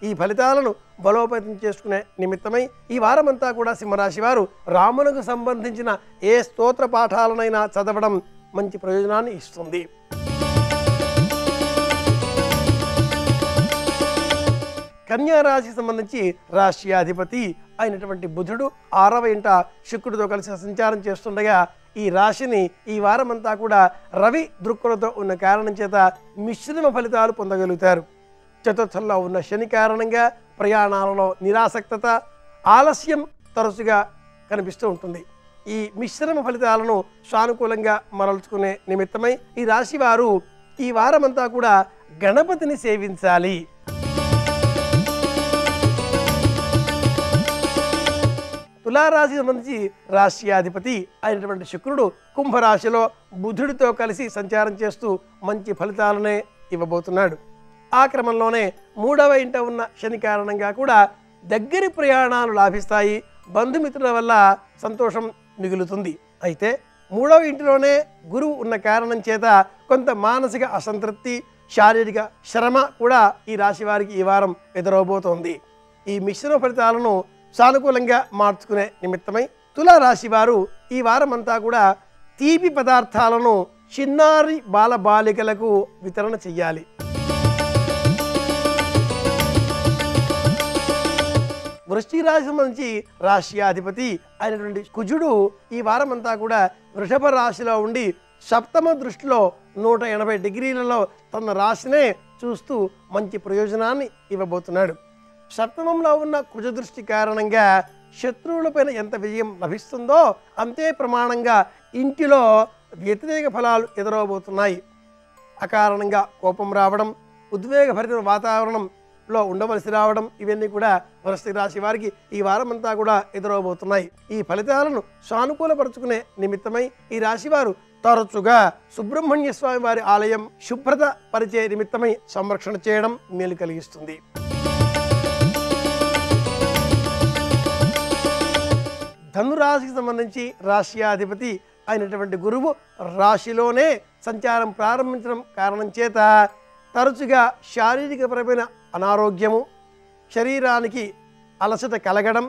ఈ ఫలితాలను బలోపేతం చేసుకునే నిమిత్తమై ఈ వారమంతా కూడా సింహరాశి వారు రామునకు సంబంధించిన ఏ స్తోత్ర పాఠాలనైనా చదవడం మంచి ప్రయోజనాన్ని ఇస్తుంది. కన్యా రాశికి సంబంధించి రాశ్యాధిపతి అయినటువంటి బుధుడు 6వ ఇంట శుక్రుడితో కలిసి సంచారం చేస్తుండగా ఈ రాశిని ఈ వారమంతా కూడా రవి దృక్కులతో ఉన్న కారణం చేత మిశ్రమ ఫలితాలు పొందగలుగుతారు. చతుర్థంలో ఉన్న శని కారణంగా ప్రయాణాలలో నిరాసక్తత, ఆలస్యం తరచుగా కనిపిస్తూ ఉంటుంది. ఈ మిశ్రమ ఫలితాలను సానుకూలంగా మరల్చుకునే నిమిత్తమై ఈ రాశి వారు ఈ వారమంతా కూడా గణపతిని సేవించాలి. తులారాశి సంబంధించి రాశ్యాధిపతి అయినటువంటి శుక్రుడు కుంభరాశిలో బుధుడితో కలిసి సంచారం చేస్తూ మంచి ఫలితాలనే ఇవ్వబోతున్నాడు. ఆ క్రమంలోనే 3వ ఇంట ఉన్న శని కారణంగా కూడా దగ్గరి ప్రయాణాలు లాభిస్తాయి. బంధుమిత్రుల వల్ల సంతోషం మిగులుతుంది. అయితే 3వ ఇంటిలోనే గురువు ఉన్న కారణం చేత కొంత మానసిక అసంతృప్తి, శారీరక శ్రమ కూడా ఈ రాశి వారికి ఈ వారం ఎదురవబోతోంది. ఈ మిశ్రమ ఫలితాలను సానుకూలంగా మార్చుకునే నిమిత్తమై తులారాశి వారు ఈ వారమంతా కూడా తీపి పదార్థాలను చిన్నారి బాలబాలికలకు వితరణ చెయ్యాలి. వృశ్చిక రాశి సంబంధించి రాశ్యాధిపతి అయినటువంటి కుజుడు ఈ వారమంతా కూడా వృషభ రాశిలో ఉండి సప్తమ దృష్టిలో 180 డిగ్రీలలో తన రాశినే చూస్తూ మంచి ప్రయోజనాన్ని ఇవ్వబోతున్నాడు. సప్తమంలో ఉన్న కుజ దృష్టి కారణంగా శత్రువులపైన ఎంత విజయం లభిస్తుందో అంతే ప్రమాణంగా ఇంటిలో వ్యతిరేక ఫలాలు ఎదురవబోతున్నాయి. అకారణంగా కోపం రావడం, ఉద్వేగభరిత వాతావరణంలో ఉండవలసి రావడం ఇవన్నీ కూడా వృశ్చిక రాశి వారికి ఈ వారమంతా కూడా ఎదురవబోతున్నాయి. ఈ ఫలితాలను సానుకూలపరుచుకునే నిమిత్తమై ఈ రాశి వారు తరచుగా సుబ్రహ్మణ్య స్వామి వారి ఆలయం శుభ్రత పరిచే నిమిత్తమై సంరక్షణ చేయడం మేలు కలిగిస్తుంది. ధనురాశికి సంబంధించి రాశ్యాధిపతి అయినటువంటి గురువు రాశిలోనే సంచారం ప్రారంభించడం కారణం చేత తరచుగా శారీరకపరమైన అనారోగ్యము, శరీరానికి అలసట కలగడం,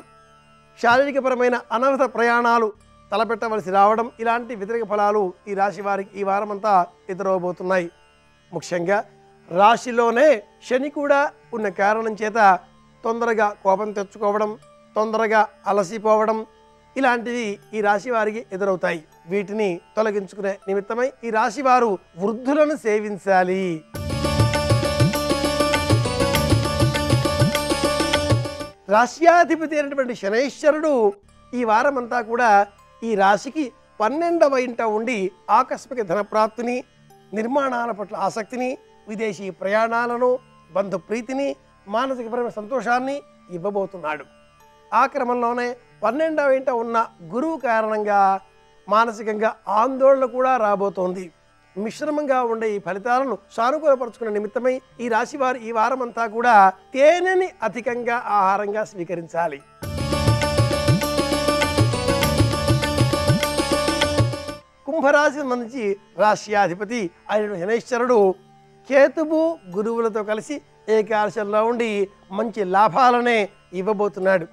శారీరకపరమైన అనవసర ప్రయాణాలు తలపెట్టవలసి రావడం ఇలాంటి వ్యతిరేక ఫలాలు ఈ రాశి వారికి ఈ వారమంతా ఎదురవబోతున్నాయి. ముఖ్యంగా రాశిలోనే శని కూడా ఉన్న కారణం చేత తొందరగా కోపం తెచ్చుకోవడం, తొందరగా అలసిపోవడం ఇలాంటివి ఈ రాశి వారికి ఎదురవుతాయి. వీటిని తొలగించుకునే నిమిత్తమై ఈ రాశి వారు వృద్ధులను సేవించాలి. రాశ్యాధిపతి అయినటువంటి శనైశ్వరుడు ఈ వారమంతా కూడా ఈ రాశికి 12వ ఇంట ఉండి ఆకస్మిక ధనప్రాప్తిని, నిర్మాణాల పట్ల ఆసక్తిని, విదేశీ ప్రయాణాలను, బంధు ప్రీతిని, మానసికపరమైన సంతోషాన్ని ఇవ్వబోతున్నాడు. ఆ క్రమంలోనే 12వ ఇంట ఉన్న గురువు కారణంగా మానసికంగా ఆందోళన కూడా రాబోతోంది. మిశ్రమంగా ఉండే ఈ ఫలితాలను సానుకూలపరుచుకునే నిమిత్తమై ఈ రాశి వారు ఈ వారమంతా కూడా తేనెని అధికంగా ఆహారంగా స్వీకరించాలి. కుంభరాశి సంబంధించి రాశ్యాధిపతి అయిన శనైశ్వరుడు కేతువు గురువులతో కలిసి ఏకాదశంలో ఉండి మంచి లాభాలనే ఇవ్వబోతున్నాడు.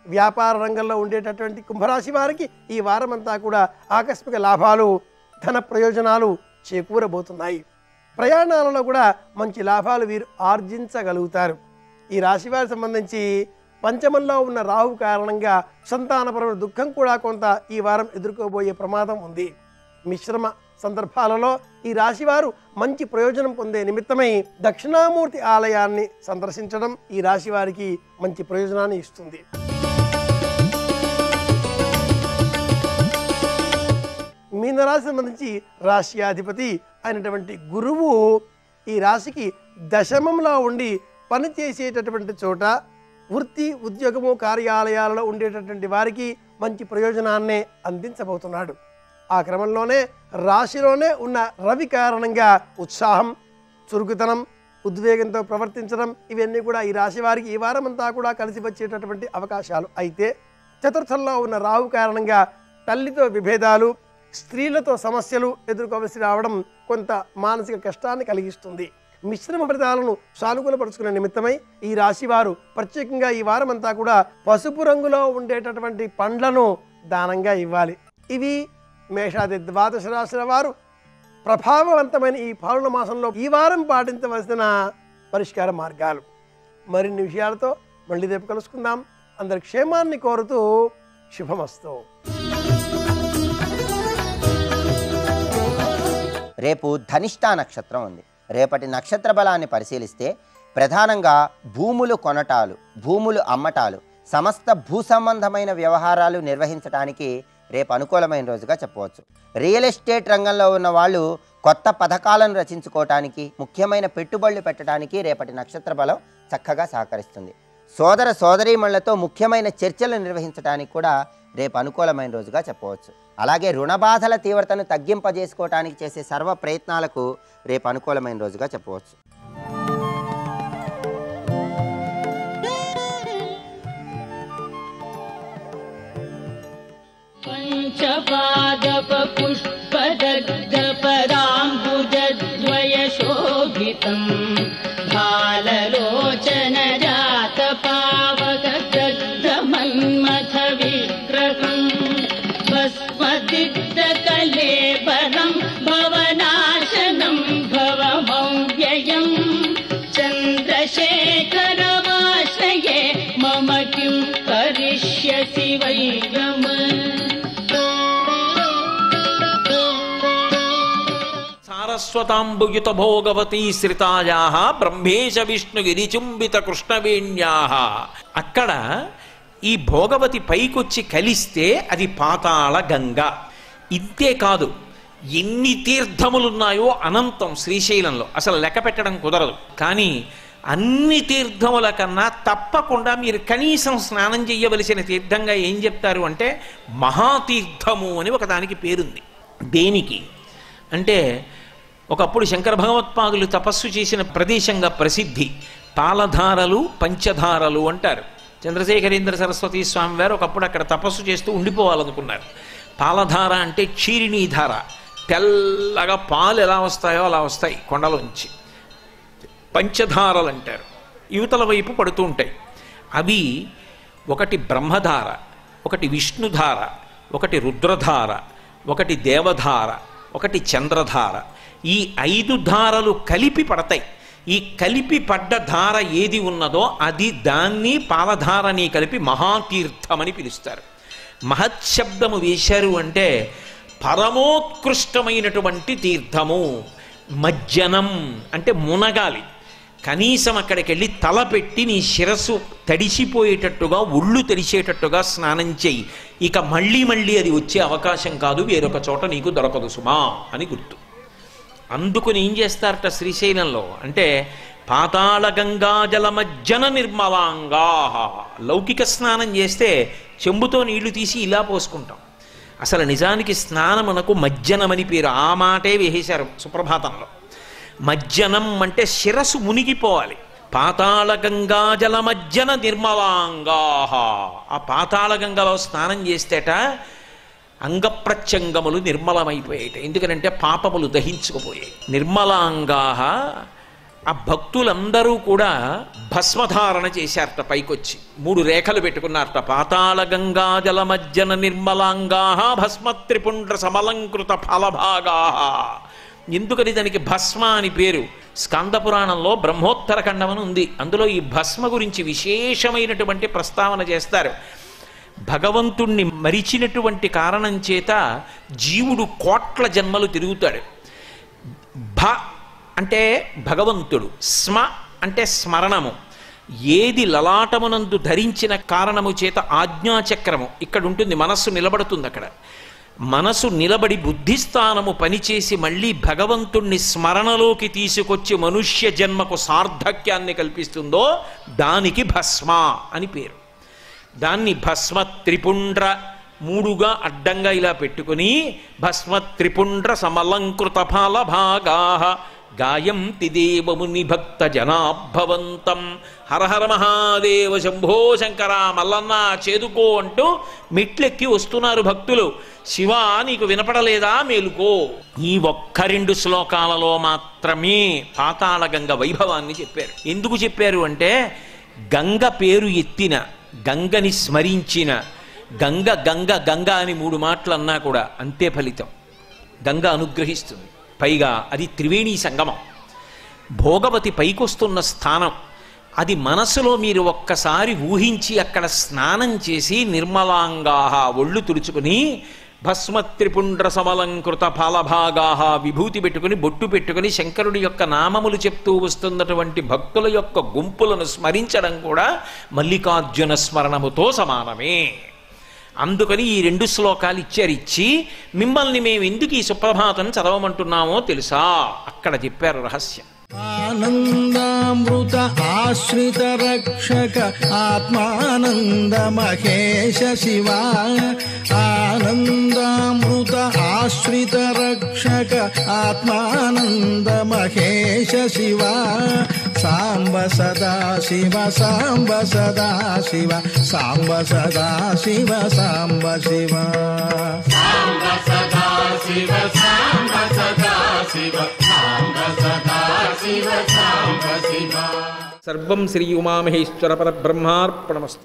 వ్యాపార రంగంలో ఉండేటటువంటి కుంభరాశి వారికి ఈ వారమంతా కూడా ఆకస్మిక లాభాలు, ధన ప్రయోజనాలు చేకూరబోతున్నాయి. ప్రయాణాలలో కూడా మంచి లాభాలు వీరు ఆర్జించగలుగుతారు. ఈ రాశి వారికి సంబంధించి పంచమంలో ఉన్న రాహు కారణంగా సంతానపరమైన దుఃఖం కూడా కొంత ఈ వారం ఎదుర్కోబోయే ప్రమాదం ఉంది. మిశ్రమ సందర్భాలలో ఈ రాశివారు మంచి ప్రయోజనం పొందే నిమిత్తమై దక్షిణామూర్తి ఆలయాన్ని సందర్శించడం ఈ రాశి వారికి మంచి ప్రయోజనాన్ని ఇస్తుంది. మీనరాశి సంబంధించి రాశ్యాధిపతి అయినటువంటి గురువు ఈ రాశికి దశమంలో ఉండి పనిచేసేటటువంటి చోట వృత్తి ఉద్యోగము కార్యాలయాలలో ఉండేటటువంటి వారికి మంచి ప్రయోజనాన్నే అందించబోతున్నాడు. ఆ క్రమంలోనే రాశిలోనే ఉన్న రవి కారణంగా ఉత్సాహం, చురుకుతనం, ఉద్వేగంతో ప్రవర్తించడం ఇవన్నీ కూడా ఈ రాశి వారికి ఈ వారమంతా కూడా కలిసి వచ్చేటటువంటి అవకాశాలు. అయితే చతుర్థంలో ఉన్న రాహు కారణంగా తల్లితో విభేదాలు, స్త్రీలతో సమస్యలు ఎదుర్కోవలసి రావడం కొంత మానసిక కష్టాన్ని కలిగిస్తుంది. మిశ్రమ ఫలితాలను సానుకూలపరుచుకునే నిమిత్తమై ఈ రాశి వారు ప్రత్యేకంగా ఈ వారమంతా కూడా పసుపు రంగులో ఉండేటటువంటి పండ్లను దానంగా ఇవ్వాలి. ఇవి మేషాది ద్వాదశ రాశుల వారు ప్రభావవంతమైన ఈ పాల్గొన మాసంలో ఈ వారం పాటించవలసిన పరిష్కార మార్గాలు. మరిన్ని విషయాలతో మళ్ళీ రేపు కలుసుకుందాం. అందరి క్షేమాన్ని కోరుతూ శుభమస్తు. రేపు ధనిష్టా నక్షత్రం ఉంది. రేపటి నక్షత్ర బలాన్ని పరిశీలిస్తే ప్రధానంగా భూములు కొనటాలు, భూములు అమ్మటాలు, సమస్త భూ సంబంధమైన వ్యవహారాలు నిర్వహించడానికి రేపు అనుకూలమైన రోజుగా చెప్పవచ్చు. రియల్ ఎస్టేట్ రంగంలో ఉన్న వాళ్ళు కొత్త పథకాలను రచించుకోవటానికి, ముఖ్యమైన పెట్టుబడులు పెట్టడానికి రేపటి నక్షత్ర బలం చక్కగా సహకరిస్తుంది. సోదర సోదరీమణులతో ముఖ్యమైన చర్చలు నిర్వహించడానికి కూడా రేపు అనుకూలమైన రోజుగా చెప్పవచ్చు. అలాగే రుణ బాధల తీవ్రతను తగ్గింపజేసుకోవటానికి చేసే సర్వ ప్రయత్నాలకు రేపు అనుకూలమైన రోజుగా చెప్పవచ్చు. పంచపాదప పుష్పదగ్ధపరాంబుజద్వయ శోభితం బాలలోచన జాత పావక దగ్ధమన్మథ విగ్రహం భస్మదిగ్ధ కలేబరం భవనాశనం భవమవ్యయం చంద్రశేఖరమాశ్రయే మమ కిం కరిష్యసి వై గమ. సారస్వతాంబుయుత భోగవతీ శ్రితాయాః బ్రహ్మేశ విష్ణు గిరిచుంబిత కృష్ణవేణ్యాః. అక్కడ ఈ భోగవతి పైకొచ్చి కలిస్తే అది పాతాళ గంగ. ఇంతే కాదు, ఎన్ని తీర్థములున్నాయో అనంతం శ్రీశైలంలో, అసలు లెక్క పెట్టడం కుదరదు. కానీ అన్ని తీర్థముల కన్నా తప్పకుండా మీరు కనీసం స్నానం చేయవలసిన తీర్థంగా ఏం చెప్తారు అంటే మహాతీర్థము అని ఒకదానికి పేరుంది. దేనికి అంటే ఒకప్పుడు శంకర భగవత్పాదులు తపస్సు చేసిన ప్రదేశంగా ప్రసిద్ధి. పాలధారలు పంచధారలు అంటారు. చంద్రశేఖరేంద్ర సరస్వతి స్వామి వారు ఒకప్పుడు అక్కడ తపస్సు చేస్తూ ఉండిపోవాలనుకున్నారు. పాలధార అంటే క్షీరిణీ ధార, తెల్లగా పాలు ఎలా వస్తాయో అలా వస్తాయి కొండలోంచి. పంచధారలు అంటారు, యువతల వైపు పడుతూ ఉంటాయి. అవి ఒకటి బ్రహ్మధార, ఒకటి విష్ణుధార, ఒకటి రుద్రధార, ఒకటి దేవధార, ఒకటి చంద్రధార. ఈ 5 ధారలు కలిపి పడతాయి. ఈ కలిపి పడ్డ ధార ఏది ఉన్నదో అది దాన్ని పాలధారని కలిపి మహాతీర్థమని పిలుస్తారు. మహత్శబ్దము వేశారు అంటే పరమోత్కృష్టమైనటువంటి తీర్థము. మజ్జనం అంటే మునగాలి. కనీసం అక్కడికి వెళ్ళి తలపెట్టి నీ శిరస్సు తడిసిపోయేటట్టుగా, ఒళ్ళు తడిసేటట్టుగా స్నానం చెయ్యి. ఇక మళ్ళీ మళ్ళీ అది వచ్చే అవకాశం కాదు, వేరొక చోట నీకు దొరకదు సుమా అని గుర్తు. అందుకుని ఏం చేస్తారట శ్రీశైలంలో అంటే పాతాళ గంగాజల మజ్జన నిర్మలాంగా. లౌకిక స్నానం చేస్తే చెంబుతో నీళ్లు తీసి ఇలా పోసుకుంటాం. అసలు నిజానికి స్నానమునకు మజ్జనమని పేరు. ఆ మాటే వేసేశారు సుప్రభాతంలో. మజ్జనం అంటే శిరస్సు మునిగిపోవాలి. పాతాళ గంగాజల మజ్జన నిర్మలాంగా. ఆ పాతాళ గంగలో స్నానం చేస్తేట అంగప్రత్యంగములు నిర్మలమైపోయాయి. ఎందుకంటే పాపములు దహించుకుపోయాయి. నిర్మలాంగా. ఆ భక్తులందరూ కూడా భస్మధారణ చేశారట. పైకొచ్చి 3 రేఖలు పెట్టుకున్నారట. పాతాళ గంగాజల మజ్జన నిర్మలాంగా భస్మత్రిపుండ్ర సమలంకృత ఫలభాగా. ఎందుకని దానికి భస్మ అని పేరు? స్కంద పురాణంలో బ్రహ్మోత్తర ఖండం అని ఉంది. అందులో ఈ భస్మ గురించి విశేషమైనటువంటి ప్రస్తావన చేస్తారు. భగవంతుణ్ణి మరిచినటువంటి కారణం చేత జీవుడు కోట్ల జన్మలు తిరుగుతాడు. భ అంటే భగవంతుడు, స్మ అంటే స్మరణము. ఏది లలాటమునందు ధరించిన కారణము చేత ఆజ్ఞాచక్రము ఇక్కడ ఉంటుంది, మనస్సు నిలబడుతుంది. అక్కడ మనసు నిలబడి బుద్ధిస్థానము పనిచేసి మళ్ళీ భగవంతుణ్ణి స్మరణలోకి తీసుకొచ్చి మనుష్య జన్మకు సార్థక్యాన్ని కల్పిస్తుందో దానికి భస్మ అని పేరు. దాన్ని భస్మ త్రిపుండ్ర, మూడుగా అడ్డంగా ఇలా పెట్టుకుని భస్మ త్రిపుండ్ర సమలంకృత ఫల భాగా గాయంతి దేవముని భక్త జనాభవంతం. హరహర మహాదేవ శంభో శంకర మల్లన్న చేదుకో అంటూ మెట్లెక్కి వస్తున్నారు భక్తులు. శివ నీకు వినపడలేదా, మేలుకో. ఈ ఒక్క 2 శ్లోకాలలో మాత్రమే పాతాళ గంగ వైభవాన్ని చెప్పారు. ఎందుకు చెప్పారు అంటే గంగ పేరు ఎత్తిన, గంగని స్మరించిన, గంగ గంగ గంగ అని 3 మాటలు అన్నా కూడా అంతే ఫలితం. గంగ అనుగ్రహిస్తుంది. పైగా అది త్రివేణీ సంగమం, భోగవతి పైకొస్తున్న స్థానం. అది మనసులో మీరు ఒక్కసారి ఊహించి అక్కడ స్నానం చేసి నిర్మలాంగాహ ఒళ్ళు తుడుచుకుని భస్మత్రిపుండ్ర సమలంకృత ఫలభాగాహ విభూతి పెట్టుకుని బొట్టు పెట్టుకుని శంకరుడి యొక్క నామములు చెప్తూ వస్తున్నటువంటి భక్తుల యొక్క గుంపులను స్మరించడం కూడా మల్లికార్జున స్మరణముతో సమానమే. అందుకని ఈ 2 శ్లోకాలు ఇచ్చి మిమ్మల్ని మేము ఎందుకు ఈ సుప్రభాతం చదవమంటున్నామో తెలుసా, అక్కడ చెప్పారు రహస్యం. ఆనందామృత ఆశ్రిత రక్షక ఆత్మానంద మహేశ శివ, ఆనందామృత ఆశ్రిత రక్షక ఆత్మానంద మహేశ శివ, సాంబ సదా శివ సాంబ సదా శివ సాంబ సదా శివ సాంబ శివ సాంబ సదా శివ సాంబ సదా శివ సాంబ సదా శివ సాంబ శివ. సర్వం శ్రీ ఉమామహేశ్వర పరబ్రహ్మార్పణమస్తు.